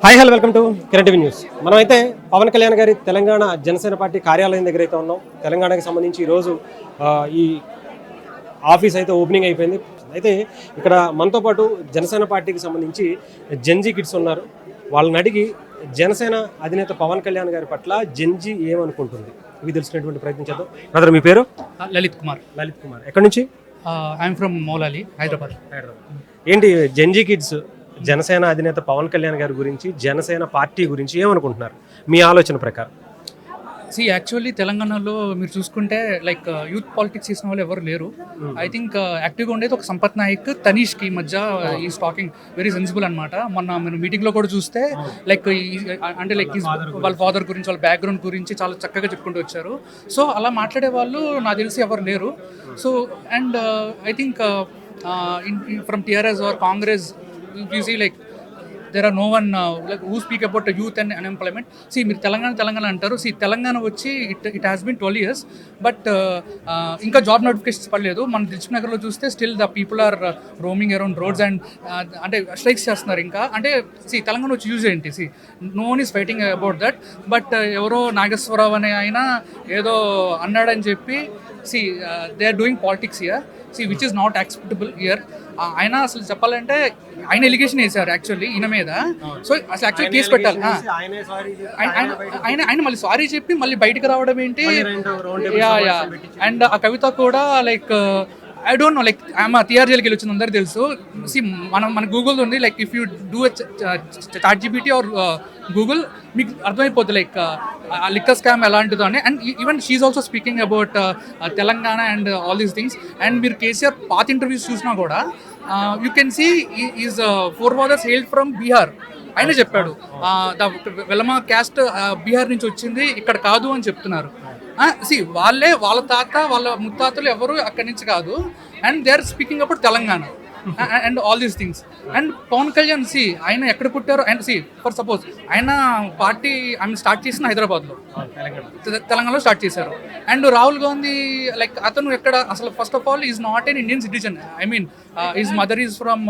Hi hello welcome to Kiran TV news. మనమైతే పవన్ కళ్యాణ్ గారి Telangana Janasena party కార్యాలయం దగ్గర అయితే ఉన్నాం. తెలంగాణకి సంబంధించి ఈరోజు ఈ ఆఫీస్ అయితే ఓపెనింగ్ అయిపోయింది. అయితే ఇక్కడ మనతో పాటు జనసేన పార్టీకి సంబంధించి జెన్జీ కిడ్స్ ఉన్నారు. వాళ్ళని అడిగి జనసేన అధినేత పవన్ కళ్యాణ్ గారి పట్ల జెన్జీ ఏమనుకుంటుంది ఇవి తెలుసుకునేటువంటి ప్రయత్నం చేద్దాం. బ్రదర్, మీ పేరు? లలిత్ కుమార్. ఎక్కడి నుంచి? I'm from Moula Ali, Hyderabad. ఏంటి జెన్జీ కిడ్స్ జనసేన అధినేత పవన్ కళ్యాణ్ గారి గురించి, జనసేన పార్టీ గురించి ఏమనుకుంటున్నారు మీ ఆలోచన ప్రకారం? యాక్చువల్లీ తెలంగాణలో మీరు చూసుకుంటే లైక్ యూత్ పాలిటిక్స్ చేసిన వాళ్ళు ఎవరు లేరు. ఐ థింక్ యాక్టివ్గా ఉండేది ఒక సంపత్ నాయక్, తనీష్కి మధ్య ఈ టాకింగ్ వెరీ సెన్సిబుల్ అనమాట. మొన్న మీరు మీటింగ్లో కూడా చూస్తే లైక్ అంటే లైక్ వాళ్ళ ఫాదర్ గురించి, వాళ్ళ బ్యాక్గ్రౌండ్ గురించి చాలా చక్కగా చెప్పుకుంటూ వచ్చారు. సో అలా మాట్లాడే వాళ్ళు నాకు తెలిసి ఎవరు లేరు. So and I think from TRS or Congress you see like there are no one like who speak about the youth and unemployment. See మీరు తెలంగాణ అంటారు. తెలంగాణ వచ్చి it has been 12 years but ఇంకా జాబ్ నోటిఫికేషన్స్ పడలేదు. మన దిల్సుఖ్ నగర్లో చూస్తే still the people are roaming around roads and అంటే strikes చేస్తున్నారు. ఇంకా అంటే తెలంగాణ వచ్చి యూజ్ ఏంటి? No one is fighting about that. But ఎవరో నాగేశ్వరరావు అనే ఆయన ఏదో అన్నాడని చెప్పి they are doing politics here, which is not acceptable here. ఆయన అసలు చెప్పాలంటే ఆయన ఎలిగేషన్ వేశారు యాక్చువల్లీ ఈయన మీద. సో అసలు యాక్చువల్లీ కేసు పెట్టాలి. ఆయన మళ్ళీ సారీ చెప్పి మళ్ళీ బయటకు రావడం ఏంటి? అండ్ ఆ కవిత కూడా like I don't know like ఆమె టీఆర్ జైలుకి వెళ్ళి వచ్చింది అందరూ తెలుసు. మన గూగుల్ ఉంది, like if you do chat GPT or Google మీకు అర్థమైపోద్ది లైక్ లిక్కర్ స్కామ్ ఎలాంటిదో అని. And even she also speaking about Telangana and all these things. And మీరు కేసీఆర్ పాత ఇంటర్వ్యూస్ చూసినా కూడా you can see is forefathers hailed from Bihar. ఆయన చెప్పాడు ద వెలమా క్యాస్ట్ బీహార్ నుంచి వచ్చింది, ఇక్కడ కాదు అని చెప్తున్నారు. వాళ్ళే వాళ్ళ తాత వాళ్ళ ముత్తాతలు ఎవరు అక్కడి నుంచి కాదు. And they are speaking about Telangana and all these things. And Pawan Kalyan ఆయన ఎక్కడ పుట్టారు? అండ్ ఫర్ సపోజ్ ఆయన పార్టీ ఆయన స్టార్ట్ చేసిన హైదరాబాద్లో, తెలంగాణలో స్టార్ట్ చేశారు. అండ్ రాహుల్ గాంధీ లైక్ అతను ఎక్కడ అసలు first of all is not an Indian citizen. I mean his mother is from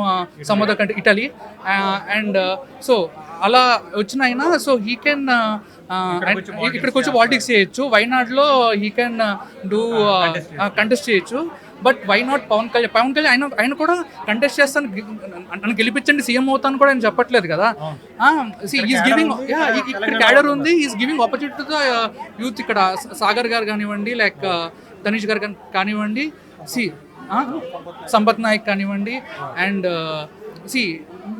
some other country, Italy. And so అలా వచ్చిన ఆయన హీ కెన్ ఇక్కడికి వచ్చి పాలిటిక్స్ చేయొచ్చు. వైనాడ్లో హీ కెన్ డూ కంటెస్ట్ చేయొచ్చు. But why not Pawan Kalyan ఆయన కూడా కంటెస్ట్ చేస్తాను, నన్ను గెలిపించండి సీఎం అవుతాను కూడా ఆయన చెప్పట్లేదు కదా. ఈజ్ గివింగ్ ఇక్కడ క్యాడర్ ఉంది, is giving opportunity to the youth. ఇక్కడ సాగర్ గారు కానివ్వండి, లైక్ తనీష్ గారు కానివ్వండి, సంపత్ నాయక్ కానివ్వండి. అండ్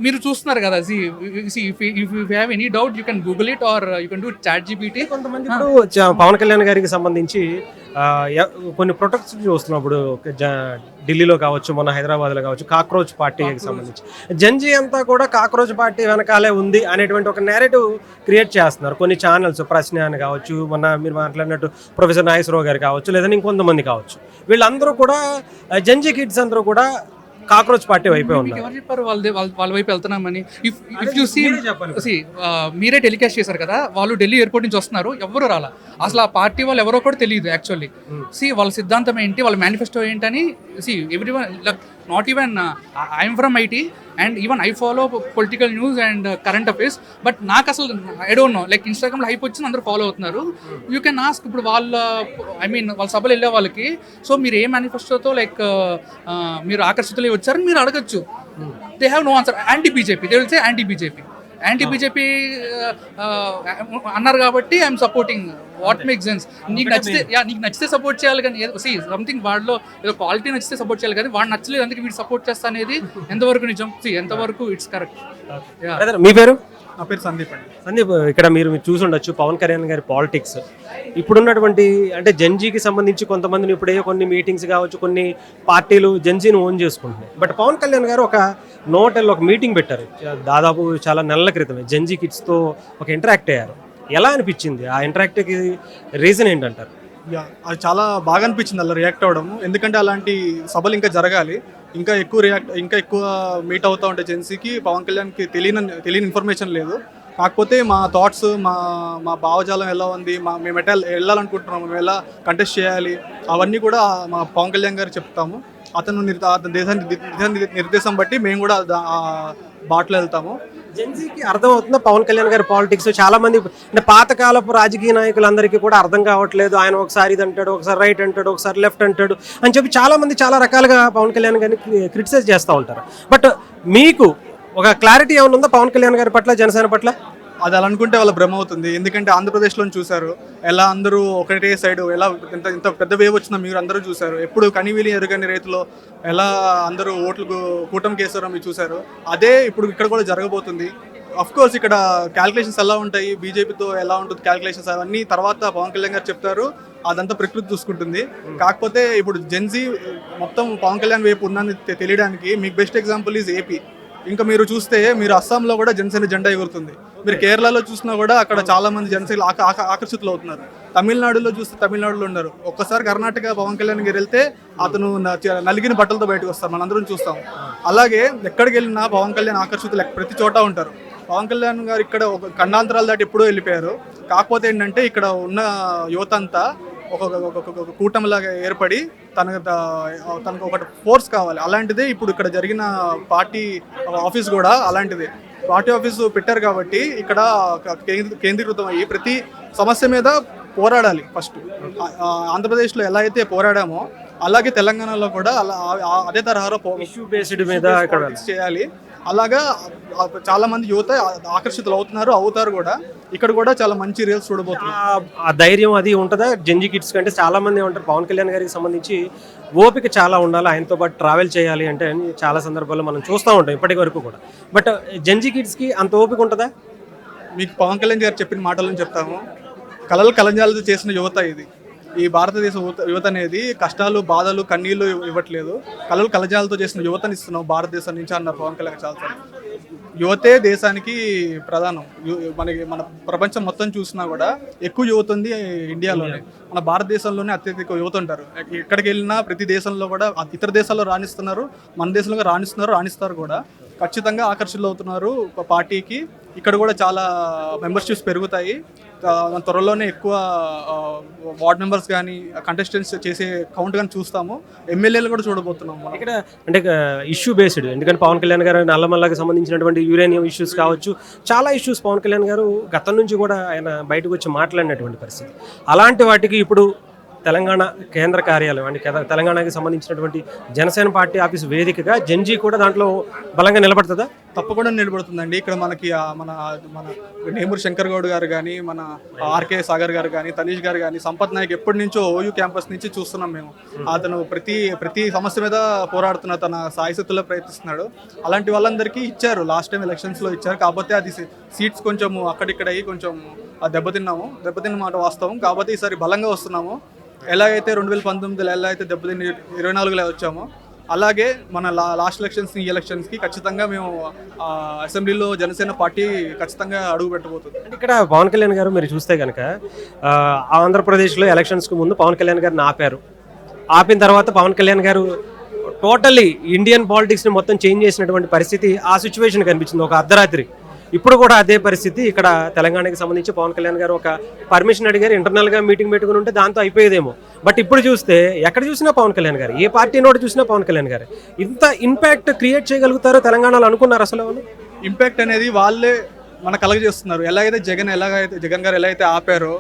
మీరు చూస్తున్నారు కదా. If you have any doubt you can Google it or you can do chat GPT. కొంతమంది పవన్ కళ్యాణ్ గారికి సంబంధించి కొన్ని ప్రొటెక్ట్స్ చూస్తున్నప్పుడు ఢిల్లీలో కావచ్చు, మన హైదరాబాద్లో కావచ్చు, కాక్రోచ్ పార్టీకి సంబంధించి జెన్జీ అంతా కూడా కాక్రోచ్ పార్టీ వెనకాలే ఉంది అనేటువంటి ఒక నేరేటివ్ క్రియేట్ చేస్తున్నారు కొన్ని ఛానల్స్. ప్రశ్న అని కావచ్చు, మొన్న మీరు మాట్లాడినట్టు ప్రొఫెసర్ నాగేశ్వరరావు గారు కావచ్చు, లేదంటే ఇంకొంతమంది కావచ్చు. వీళ్ళందరూ కూడా జెన్జీ కిడ్స్ అందరూ కూడా కాక్రోచ్ పార్టీ వైపే ఉన్నారు. ఎవరు చెప్పారు వాళ్ళ వైపు వెళ్తున్నామని? ఇఫ్ యూ మీరే టెలికాస్ట్ చేశారు కదా, వాళ్ళు ఢిల్లీ ఎయిర్పోర్ట్ నుంచి వస్తున్నారు, ఎవరు రాలా. అసలు ఆ పార్టీ వాళ్ళు ఎవరో కూడా తెలియదు యాక్చువల్లీ. వాళ్ళ సిద్ధాంతం ఏంటి, వాళ్ళ మేనిఫెస్టో ఏంటని every one not even I'm from IT and even I follow political news and current affairs. But నాకు అసలు ఐ డోంట్ నో, లైక్ ఇన్స్టాగ్రామ్లో హైప్ వచ్చింది, అందరూ ఫాలో అవుతున్నారు. యూ కెన్ ఆస్క్ ఇప్పుడు వాళ్ళ సభలు వెళ్ళే వాళ్ళకి, సో మీరు ఏ మేనిఫెస్టోతో లైక్ మీరు ఆకర్షితులై వచ్చారని మీరు అడగచ్చు. They have no answer. Anti BJP, they will say anti BJP అన్నారు కాబట్టి I'm supporting. What make sense? నీకు నచ్చితే సపోర్ట్ చేయాలి కానీ సంథింగ్ వాడిలో ఏదో క్వాలిటీ నచ్చితే సపోర్ట్ చేయాలి కానీ వాడు నచ్చలేదు అందుకే వీడు సపోర్ట్ చేస్తా అనేది ఎంతవరకు నిజం? ఎంతవరకు ఇట్స్ కరెక్ట్? మీ పేరు? నా పేరు సందీప్ అండి. సందీప్, ఇక్కడ మీరు చూసి ఉండొచ్చు పవన్ కళ్యాణ్ గారి పాలిటిక్స్ ఇప్పుడున్నటువంటి అంటే జెన్జీకి సంబంధించి కొంతమందిని ఇప్పుడే కొన్ని మీటింగ్స్ కావచ్చు, కొన్ని పార్టీలు జెన్జీని ఓన్ చేసుకుంటున్నాయి. బట్ పవన్ కళ్యాణ్ గారు ఒక ఒక మీటింగ్ పెట్టారు దాదాపు చాలా నెలల క్రితమే. జెన్జీ కిడ్స్తో ఒక ఇంటరాక్ట్ అయ్యారు. ఎలా అనిపించింది? ఆ ఇంటరాక్ట్కి రీజన్ ఏంటంటారు? అది చాలా బాగా అనిపించింది అలా రియాక్ట్ అవ్వడం. ఎందుకంటే అలాంటి సభలు ఇంకా జరగాలి, ఇంకా ఎక్కువ మీట్ అవుతూ ఉంటే జెన్సీకి. పవన్ కళ్యాణ్కి తెలియని ఇన్ఫర్మేషన్ లేదు. కాకపోతే మా థాట్స్, మా భావజాలం ఎలా ఉంది, మేము ఎట్లా వెళ్ళాలనుకుంటున్నాము, మేము ఎలా కంటెస్ట్ చేయాలి, అవన్నీ కూడా మా పవన్ కళ్యాణ్ గారు చెప్తాము. అతను నిర్దేశం బట్టి మేము కూడా బాటలో వెళ్తాము. జెన్జీకి అర్థం అవుతుందా పవన్ కళ్యాణ్ గారి పాలిటిక్స్? చాలా మంది అంటే పాతకాలపు రాజకీయ నాయకులందరికీ కూడా అర్థం కావట్లేదు. ఆయన ఒకసారి ఇది అంటాడు, ఒకసారి రైట్ అంటాడు, ఒకసారి లెఫ్ట్ అంటాడు అని చెప్పి చాలా మంది చాలా రకాలుగా పవన్ కళ్యాణ్ గారిని క్రిటిసైజ్ చేస్తూ ఉంటారు. బట్ మీకు ఒక క్లారిటీ ఏమైనా ఉందా పవన్ కళ్యాణ్ గారి పట్ల, జనసేన పట్ల? అది అలా అనుకుంటే వాళ్ళ భ్రమ అవుతుంది. ఎందుకంటే ఆంధ్రప్రదేశ్లో చూశారు ఎలా అందరూ ఒకటే సైడ్ ఎలా ఇంత పెద్ద వేవ్ వచ్చినా మీరు అందరూ చూశారు. ఎప్పుడు కనివిలి ఎరుగని రైతులో ఎలా అందరూ ఓట్లు కూటమికి వేస్తారో మీరు చూశారు. అదే ఇప్పుడు ఇక్కడ కూడా జరగబోతుంది. అఫ్ కోర్స్ ఇక్కడ క్యాల్కులేషన్స్ ఎలా ఉంటాయి, బీజేపీతో ఎలా ఉంటుంది క్యాల్కులేషన్స్, అవన్నీ తర్వాత పవన్ కళ్యాణ్ గారు చెప్తారు. అదంతా ప్రకృతి చూసుకుంటుంది. కాకపోతే ఇప్పుడు జెన్జీ మొత్తం పవన్ కళ్యాణ్ వైపు ఉన్నది తెలియడానికి మీకు బెస్ట్ ఎగ్జాంపుల్ ఈజ్ ఏపీ. ఇంకా మీరు చూస్తే మీరు అస్సాంలో కూడా జనసేన జెండా ఎగురుతుంది. మీరు కేరళలో చూసినా కూడా అక్కడ చాలా మంది జనసేన ఆకర్షితులు అవుతున్నారు. తమిళనాడులో చూస్తే తమిళనాడులో ఉన్నారు. ఒక్కసారి కర్ణాటక పవన్ కళ్యాణ్ గారు వెళ్తే అతను నలిగిన బట్టలతో బయటకు వస్తారు, మనందరం చూస్తాం. అలాగే ఎక్కడికి వెళ్ళినా పవన్ కళ్యాణ్ ఆకర్షితులు ప్రతి చోట ఉంటారు. పవన్ కళ్యాణ్ గారు ఇక్కడ ఒక ఖండాంతరాలు దాటి ఎప్పుడో వెళ్ళిపోయారు. కాకపోతే ఏంటంటే ఇక్కడ ఉన్న యువత అంతా ఒక కూటమిలాగా ఏర్పడి తనకు ఒక ఫోర్స్ కావాలి. అలాంటిదే ఇప్పుడు ఇక్కడ జరిగిన పార్టీ ఆఫీస్ కూడా అలాంటిదే. పార్టీ ఆఫీసు పెట్టారు కాబట్టి ఇక్కడ కేంద్రీకృతం అయ్యి ప్రతి సమస్య మీద పోరాడాలి. ఫస్ట్ ఆంధ్రప్రదేశ్లో ఎలా అయితే పోరాడామో అలాగే తెలంగాణలో కూడా అదే తరహాలో ఇష్యూ బేస్డ్ మీద ఇక్కడ చేయాలి. అలాగా చాలా మంది యువత ఆకర్షితులు అవుతారు కూడా. ఇక్కడ కూడా చాలా మంచి రీల్స్ చూడబోతున్నారు. ఆ ధైర్యం అది ఉంటుందా జెన్జీ కిడ్స్ కంటే? చాలా మంది ఉంటారు పవన్ కళ్యాణ్ గారికి సంబంధించి ఓపిక చాలా ఉండాలి, ఆయనతో పాటు ట్రావెల్ చేయాలి అంటే చాలా సందర్భాల్లో మనం చూస్తూ ఉంటాం ఇప్పటి వరకు కూడా. బట్ జెన్జీ కిడ్స్కి అంత ఓపిక ఉంటుందా? మీకు పవన్ కళ్యాణ్ గారు చెప్పిన మాటలను చెప్తాము. కలలు కలంజాలతో చేసిన యువత ఇది. ఈ భారతదేశ యువత అనేది కష్టాలు, బాధలు, కన్నీళ్లు ఇవ్వట్లేదు. కలలు కలజాలతో చేసిన యువతని ఇస్తున్నాం భారతదేశం నుంచి అన్నారు పవన్ కళ్యాణ్. చాలా యువతే దేశానికి ప్రధానం. మన ప్రపంచం మొత్తం చూసినా కూడా ఎక్కువ యువత ఉంది ఇండియాలోనే. మన భారతదేశంలోనే అత్యధిక యువత ఉంటారు. ఎక్కడికి వెళ్ళినా ప్రతి దేశంలో కూడా ఇతర దేశాల్లో రాణిస్తున్నారు, మన దేశంలో రాణిస్తారు కూడా. ఖచ్చితంగా ఆకర్షితులు అవుతున్నారు పార్టీకి. ఇక్కడ కూడా చాలా మెంబర్షిప్స్ పెరుగుతాయి. త్వరలోనే ఎక్కువ వార్డ్ మెంబర్స్ కానీ కంటెస్టెంట్స్ చేసే కౌంట్ కానీ చూస్తాము. ఎమ్మెల్యేలు కూడా చూడబోతున్నాము ఇక్కడ. అంటే ఇష్యూ బేస్డ్, ఎందుకంటే పవన్ కళ్యాణ్ గారు నల్లమల్లకి సంబంధించినటువంటి యురేనియం ఇష్యూస్ కావచ్చు, చాలా ఇష్యూస్ పవన్ కళ్యాణ్ గారు గతం నుంచి కూడా ఆయన బయటకు వచ్చి మాట్లాడినటువంటి పరిస్థితి. అలాంటి వాటికి ఇప్పుడు తెలంగాణ కేంద్ర కార్యాలయం అంటే తెలంగాణకి సంబంధించినటువంటి జనసేన పార్టీ ఆఫీస్ వేదికగా జెన్జీ కూడా దాంట్లో బలంగా నిలబడుతుందా? తప్పకుండా నిలబడుతుందండి. ఇక్కడ మనకి మన నేమూరు శంకర్ గౌడ్ గారు కానీ, మన ఆర్కే సాగర్ గారు కానీ, తనీష్ గారు కానీ, సంపత్ నాయక్ ఎప్పటి నుంచో ఓయూ క్యాంపస్ నుంచి చూస్తున్నాం మేము. అతను ప్రతి సమస్య మీద పోరాడుతున్న తన సాయశక్తుల్లో ప్రయత్నిస్తున్నాడు. అలాంటి వాళ్ళందరికీ ఇచ్చారు, లాస్ట్ టైం ఎలక్షన్స్లో ఇచ్చారు. కాకపోతే అది సీట్స్ కొంచెం అక్కడిక్కడ అయ్యి కొంచెం దెబ్బతిన్న మాట వాస్తవం. కాకపోతే ఈసారి బలంగా వస్తున్నాము. ఎలాగైతే 2019 ఎలా అయితే దెబ్బతిని 24లో వచ్చామో అలాగే మన లాస్ట్ ఎలక్షన్స్, ఈ ఎలక్షన్స్కి ఖచ్చితంగా మేము అసెంబ్లీలో జనసేన పార్టీ ఖచ్చితంగా అడుగు పెట్టబోతుంది. ఇక్కడ పవన్ కళ్యాణ్ గారు మీరు చూస్తే కనుక ఆంధ్రప్రదేశ్లో ఎలక్షన్స్కి ముందు పవన్ కళ్యాణ్ గారిని ఆపిన తర్వాత పవన్ కళ్యాణ్ గారు టోటల్లీ ఇండియన్ పాలిటిక్స్ని మొత్తం చేంజ్ చేసినటువంటి పరిస్థితి ఆ సిచ్యువేషన్ కనిపించింది ఒక అర్ధరాత్రి. ఇప్పుడు కూడా అదే పరిస్థితి ఇక్కడ తెలంగాణకి సంబంధించి పవన్ కళ్యాణ్ గారు ఒక పర్మిషన్ అడిగారు, ఇంటర్నల్గా మీటింగ్ పెట్టుకుని ఉంటే దాంతో అయిపోయేదేమో. బట్ ఇప్పుడు చూస్తే ఎక్కడ చూసినా పవన్ కళ్యాణ్ గారు, ఏ పార్టీ నోటి చూసినా పవన్ కళ్యాణ్ గారు. ఇంత ఇంపాక్ట్ క్రియేట్ చేయగలుగుతారో తెలంగాణలో అనుకున్నారు అసలు? ఇంపాక్ట్ అనేది వాళ్ళే మన కలగజేస్తున్నారు. జగన్ గారు ఎలా అయితే ఆపారో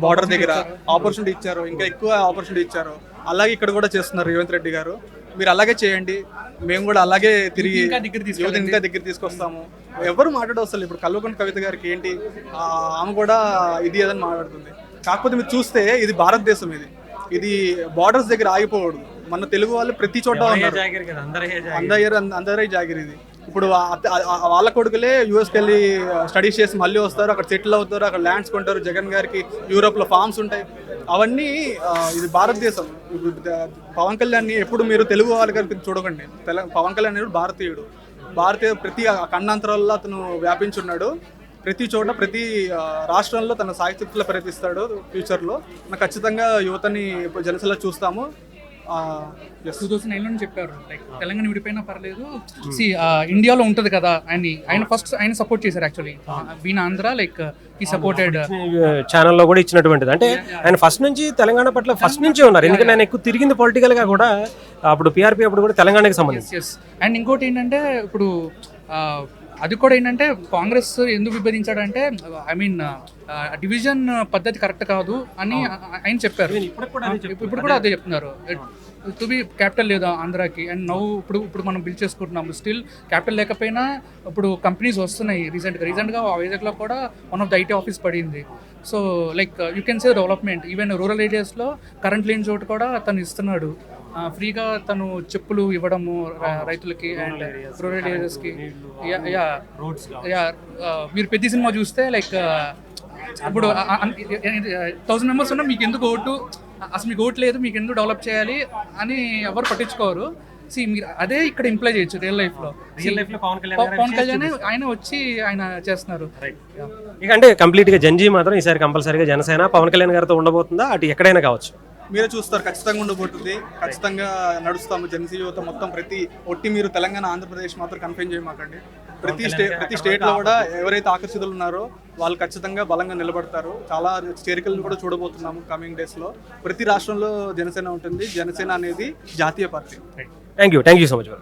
బార్డర్ దగ్గర ఆపర్చునిటీ ఇచ్చారో, ఇంకా ఎక్కువ ఆపర్చునిటీ ఇచ్చారో, అలాగే ఇక్కడ కూడా చేస్తున్నారు రేవంత్ రెడ్డి గారు. మీరు అలాగే చేయండి, మేము కూడా అలాగే తిరిగి ఇంకా దగ్గర తీసుకొస్తాము. ఎవరు మాట్లాడవసలు. ఇప్పుడు కల్వకుంట్ల కవిత గారికి ఏంటి, ఆమె కూడా ఇది ఏదని మాట్లాడుతుంది. కాకపోతే మీరు చూస్తే ఇది భారతదేశం, ఇది బార్డర్స్ దగ్గర ఆగిపోకూడదు. మన తెలుగు వాళ్ళు ప్రతి చోట ఉన్నారు, అందరూ జాగిరి. ఇది ఇప్పుడు వాళ్ళ కొడుకులే యూఎస్కి వెళ్ళి స్టడీస్ చేసి మళ్ళీ వస్తారు, అక్కడ సెటిల్ అవుతారు, అక్కడ ల్యాండ్స్ కొంటారు. జగన్ గారికి యూరోప్లో ఫార్మ్స్ ఉంటాయి. అవన్నీ ఇది భారతదేశం. పవన్ కళ్యాణ్ని ఎప్పుడు మీరు తెలుగు వాళ్ళ గారికి చూడకండి. పవన్ కళ్యాణ్ భారతీయుడు. ప్రతి ఖండాంతరాల్లో అతను వ్యాపించున్నాడు. ప్రతి చోట ప్రతి రాష్ట్రంలో తన సాయశక్తులు ప్రయత్నిస్తాడు. ఫ్యూచర్లో ఖచ్చితంగా యువతని జనసేనలో చూస్తాము. 2009లో చెప్పారు లైక్ తెలంగాణ విడిపోయినా పర్లేదు, ఇండియాలో ఉంటుంది కదా అని ఆయన సపోర్ట్ చేశారు. యాక్చువల్లీ బీన్ ఆంధ్ర లైక్ ఈ సపోర్టెడ్ ఛానల్లో కూడా ఇచ్చినటువంటిది. అంటే ఆయన ఫస్ట్ నుంచి తెలంగాణ పట్ల ఫస్ట్ నుంచే ఉన్నారు. ఎందుకంటే ఆయన ఎక్కువ తిరిగింది పొలిటికల్ గా కూడా. అప్పుడు పిఆర్పి అప్పుడు కూడా తెలంగాణకి సంబంధించి. అండ్ ఇంకోటి ఏంటంటే ఇప్పుడు అది కూడా ఏంటంటే కాంగ్రెస్ ఎందుకు విభజించాడంటే ఐ మీన్ డివిజన్ పద్ధతి కరెక్ట్ కాదు అని ఆయన చెప్పారు. ఇప్పుడు కూడా అదే చెప్తున్నారు. టు బి క్యాపిటల్ లేదు ఆంధ్రాకి. అండ్ నవ్వు ఇప్పుడు మనం బిల్ చేసుకుంటున్నాము. స్టిల్ క్యాపిటల్ లేకపోయినా ఇప్పుడు కంపెనీస్ వస్తున్నాయి. రీసెంట్గా వైజాగ్లో కూడా one of the IT office పడింది. So like you can say development. Even rural ఏరియాస్లో కరెంట్ లేని చోటు కూడా తను ఇస్తున్నాడు. ఫ్రీగా తను చెప్పులు ఇవ్వడము రైతులకి అండ్ రూరల్ ఏరియాస్కి. మీరు పెద్ద సినిమా చూస్తే లైక్ ఇప్పుడు 1000 మెంబర్స్ ఉన్నా మీకు ఎందుకు ఓటు, అసలు మీకు ఓటు లేదు, మీకు ఎందుకు డెవలప్ చేయాలి అని ఎవరు పట్టించుకోరు. మీరు అదే ఇక్కడ ఇంప్లై చేయొచ్చు రియల్ లైఫ్ లో పవన్ కళ్యాణ్ ఆయన వచ్చి ఆయన చేస్తున్నారు. ఇక అంటే కంప్లీట్ గా జంజీ మాత్రం ఈసారి కంపల్సరీగా జనసేన పవన్ కళ్యాణ్ గారితో ఉండబోతుందా? అటు ఎక్కడైనా కావచ్చు. మీరే చూస్తారు, ఖచ్చితంగా ఉండబోతుంది. ఖచ్చితంగా నడుస్తాము జనసీ యువత మొత్తం. ప్రతి ఒట్టి మీరు తెలంగాణ ఆంధ్రప్రదేశ్ మాత్రం కన్ఫైన్ చేయమాకండి. ప్రతి స్టేట్లో కూడా ఎవరైతే ఆకర్షితులు ఉన్నారో వాళ్ళు ఖచ్చితంగా బలంగా నిలబడతారు. చాలా చేరికలను కూడా చూడబోతున్నాము కమింగ్ డేస్లో. ప్రతి రాష్ట్రంలో జనసేన ఉంటుంది. జనసేన అనేది జాతీయ party. Thank you so much.